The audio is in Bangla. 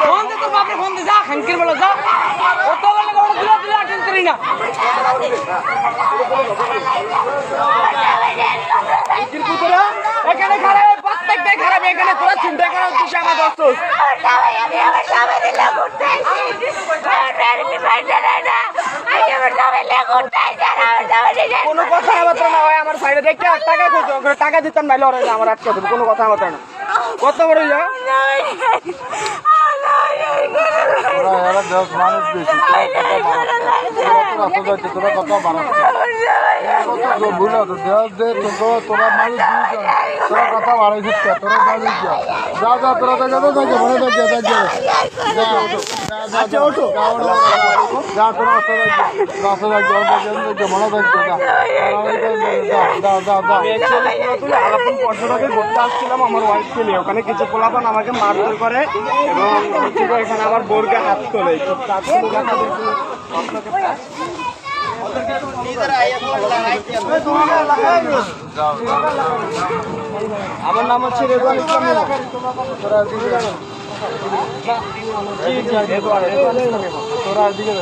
ফোন দে তোর বাপের ফোন দে যা খানকির বেলা যা অত বলে কোনো দিলা দিলা অ্যাটেন্ড করি না এখানে খারাপ প্রত্যেকটাই খারাপ এখানে তোরা চিন্তা করার উদ্দেশ্যে আমার দোস্ত কোনো কথাবার্তা না হয় আমার সাইডে দেখতে টাকা খোঁজো টাকা দিতাম নাইলে ওরা আমার আটকে দেবো কোনো কথাবার্তা না কত বড় যা মানুষ বেশি তোরা কথা ভুল তোরা মানুষ তোরা কথা বাড়াইছিস তোরা মানুষ যা যা তোরা তো যাবো থাকে মনে থাকে যা তোরা মনে থাকছে পর্যটকে ঘুরতে আসছিলাম আমার ওয়াইফকে নিয়ে ওখানে কিছু পোলাপান আমাকে মারধর করে এবং এখানে আমার বোরকে হাত তোলে আমার নাম হচ্ছে রেদওয়ান ইসলাম তোরা দিকে